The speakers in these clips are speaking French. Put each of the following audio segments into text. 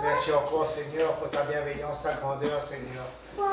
Merci encore, Seigneur, pour ta bienveillance, ta grandeur, Seigneur.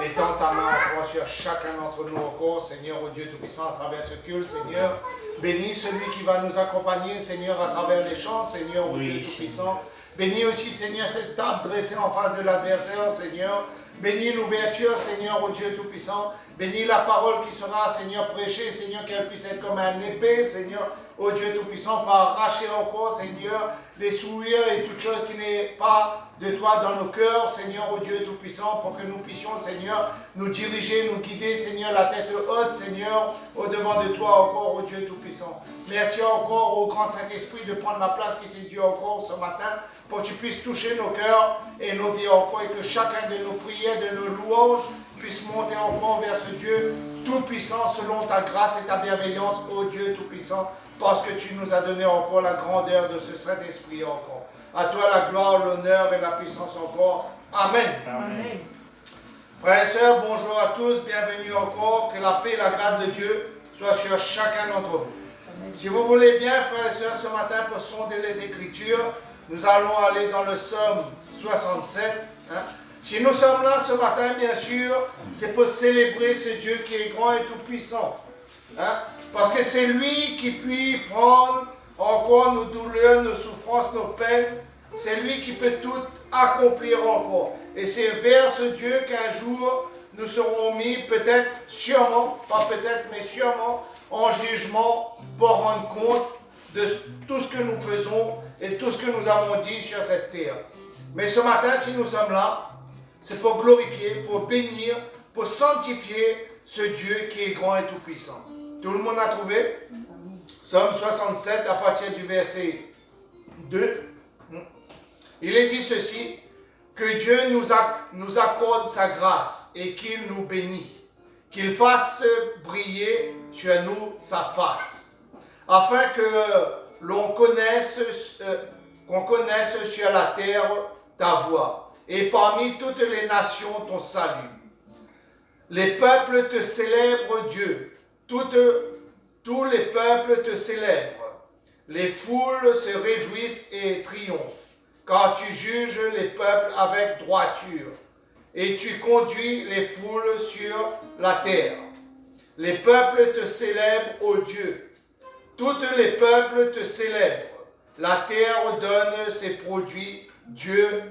Étends ta main encore sur chacun d'entre nous encore, Seigneur, au Dieu Tout-Puissant, à travers ce culte, Seigneur. Bénis celui qui va nous accompagner, Seigneur, à travers les chants, Seigneur, au Dieu Tout-Puissant. Bénis aussi, Seigneur, cette table dressée en face de l'adversaire, Seigneur. Bénis l'ouverture, Seigneur, au Dieu Tout-Puissant. Bénis la parole qui sera, Seigneur, prêchée, Seigneur, qu'elle puisse être comme un épée, Seigneur, au Dieu Tout-Puissant, pour arracher encore, Seigneur, les souillures et toutes choses qui n'est pas de toi dans nos cœurs, Seigneur, au Dieu Tout-Puissant, pour que nous puissions, Seigneur, nous diriger, nous guider, Seigneur, la tête haute, Seigneur, au-devant de toi encore, au Dieu Tout-Puissant. Merci encore au grand Saint-Esprit de prendre la place qui t'est due encore ce matin, pour que tu puisses toucher nos cœurs et nos vies encore, et que chacun de nos prières, de nos louanges, puisse monter encore vers ce Dieu Tout-Puissant, selon ta grâce et ta bienveillance, ô Dieu Tout-Puissant, parce que tu nous as donné encore la grandeur de ce Saint-Esprit encore. À toi la gloire, l'honneur et la puissance encore. Amen. Amen. Frères et sœurs, bonjour à tous, bienvenue encore. Que la paix et la grâce de Dieu soient sur chacun d'entre vous. Amen. Si vous voulez bien, frères et sœurs, ce matin, pour sonder les Écritures, nous allons aller dans le psaume 67. Si nous sommes là ce matin, bien sûr, c'est pour célébrer ce Dieu qui est grand et tout-puissant. Parce que c'est lui qui peut prendre encore nos douleurs, nos souffrances, nos peines. C'est lui qui peut tout accomplir encore. Et c'est vers ce Dieu qu'un jour nous serons mis, peut-être, sûrement, pas peut-être, mais sûrement, en jugement pour rendre compte de tout ce que nous faisons et tout ce que nous avons dit sur cette terre. Mais ce matin, si nous sommes là, c'est pour glorifier, pour bénir, pour sanctifier ce Dieu qui est grand et tout-puissant. Tout le monde a trouvé? Psaume 67, à partir du verset 2. Il est dit ceci, que Dieu nous accorde sa grâce et qu'il nous bénit, qu'il fasse briller sur nous sa face, afin que l'on connaisse, qu'on connaisse sur la terre ta voie, et parmi toutes les nations ton salut. Les peuples te célèbrent, Dieu. Tous les peuples te célèbrent. Les foules se réjouissent et triomphent, car tu juges les peuples avec droiture, et tu conduis les foules sur la terre. Les peuples te célèbrent, ô Dieu. Toutes les peuples te célèbrent. La terre donne ses produits. Dieu,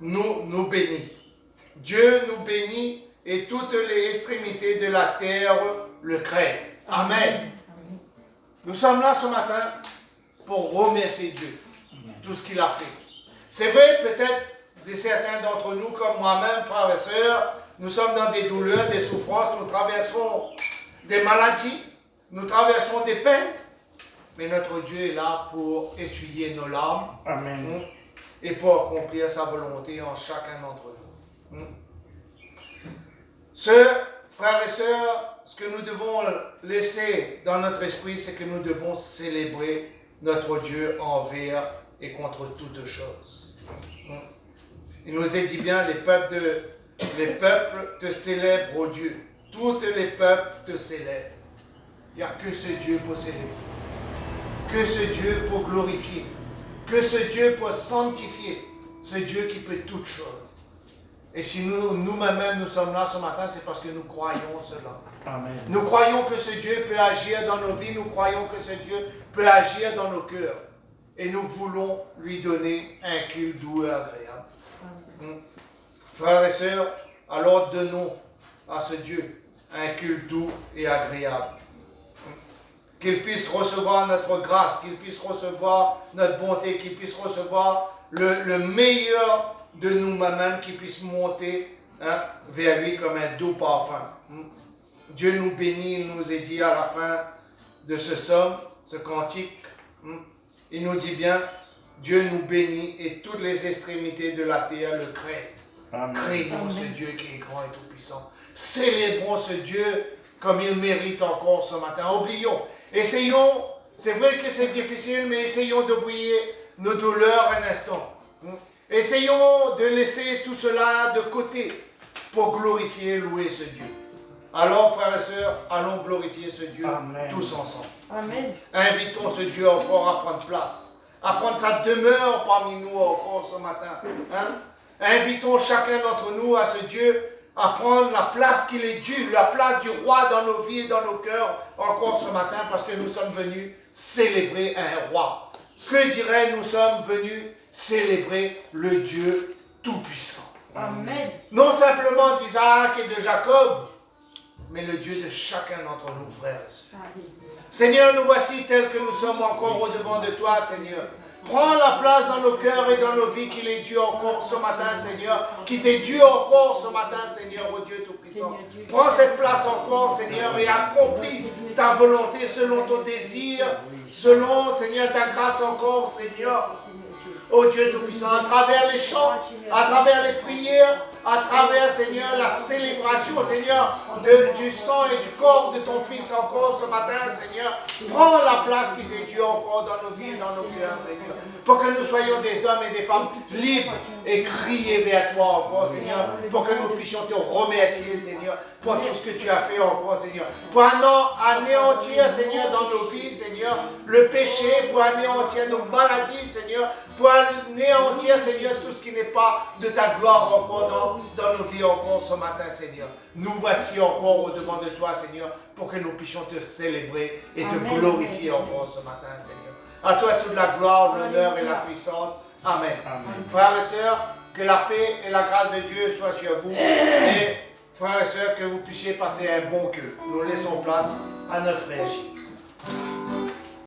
nous bénit. Dieu nous bénit et toutes les extrémités de la terre le craignent. Amen. Nous sommes là ce matin pour remercier Dieu, tout ce qu'il a fait. C'est vrai, peut-être, de certains d'entre nous, comme moi-même, frères et sœurs, nous sommes dans des douleurs, des souffrances, nous traversons des maladies, nous traversons des peines, mais notre Dieu est là pour essuyer nos larmes. Amen. Et pour accomplir sa volonté en chacun d'entre nous. Frères et sœurs, ce que nous devons laisser dans notre esprit, c'est que nous devons célébrer notre Dieu envers et contre toutes choses. Il nous est dit bien, les peuples te célèbrent, ô Dieu. Tous les peuples te célèbrent. Il n'y a que ce Dieu pour célébrer. Que ce Dieu pour glorifier. Que ce Dieu pour sanctifier. Ce Dieu qui peut toutes choses. Et si nous-mêmes nous sommes là ce matin, c'est parce que nous croyons cela. Amen. Nous croyons que ce Dieu peut agir dans nos vies. Nous croyons que ce Dieu peut agir dans nos cœurs. Et nous voulons lui donner un culte doux et agréable. Frères et sœurs, alors donnons à ce Dieu un culte doux et agréable. Qu'il puisse recevoir notre grâce, qu'il puisse recevoir notre bonté, qu'il puisse recevoir le meilleur de nous-mêmes, qu'il puisse monter vers lui comme un doux parfum. Dieu nous bénit, il nous est dit à la fin de ce psaume, ce cantique, il nous dit bien, Dieu nous bénit et toutes les extrémités de la terre le craignent. Craignons ce Dieu qui est grand et tout-puissant. Célébrons ce Dieu comme il mérite encore ce matin. Oublions. Essayons, c'est vrai que c'est difficile, mais essayons d'oublier nos douleurs un instant. Essayons de laisser tout cela de côté pour glorifier et louer ce Dieu. Alors, frères et sœurs, allons glorifier ce Dieu tous ensemble. Amen. Invitons ce Dieu encore à prendre place. à prendre sa demeure parmi nous encore ce matin. Hein? Invitons chacun d'entre nous à ce Dieu à prendre la place qu'il est due, la place du roi dans nos vies et dans nos cœurs encore ce matin, parce que nous sommes venus célébrer un roi. Que dirait nous sommes venus célébrer le Dieu Tout-Puissant. Amen. Non simplement d'Isaac et de Jacob, mais le Dieu de chacun d'entre nous, frères et sœurs. Seigneur, nous voici tels que nous sommes encore au-devant de toi, Seigneur. Prends la place dans nos cœurs et dans nos vies qu'il est dû encore ce matin, Seigneur. Qui t'est dû encore ce matin, Seigneur, ô Dieu Tout-Puissant. Prends cette place encore, Seigneur, et accomplis ta volonté selon ton désir, selon, Seigneur, ta grâce encore, Seigneur. Ô Dieu Tout-Puissant, à travers les chants, à travers les prières, à travers, Seigneur, la célébration, Seigneur, du sang et du corps de ton Fils encore ce matin, Seigneur. Prends la place qui t'est due encore dans nos vies et dans nos cœurs, Seigneur. Pour que nous soyons des hommes et des femmes libres et crier vers toi encore, Seigneur. Pour que nous puissions te remercier, Seigneur, pour tout ce que tu as fait encore, Seigneur. Pour anéantir, Seigneur, dans nos vies, Seigneur, le péché, pour anéantir nos maladies, Seigneur, pour anéantir, Seigneur, tout ce qui n'est pas de ta gloire encore dans nos vies encore ce matin, Seigneur. Nous voici encore au-devant de toi, Seigneur, pour que nous puissions te célébrer et te glorifier encore ce matin, Seigneur. À toi toute la gloire, l'honneur et la puissance. Amen. Amen. Frères et sœurs, que la paix et la grâce de Dieu soient sur vous. Et frères et sœurs, que vous puissiez passer un bon culte. Nous laissons place à notre frère Gilles.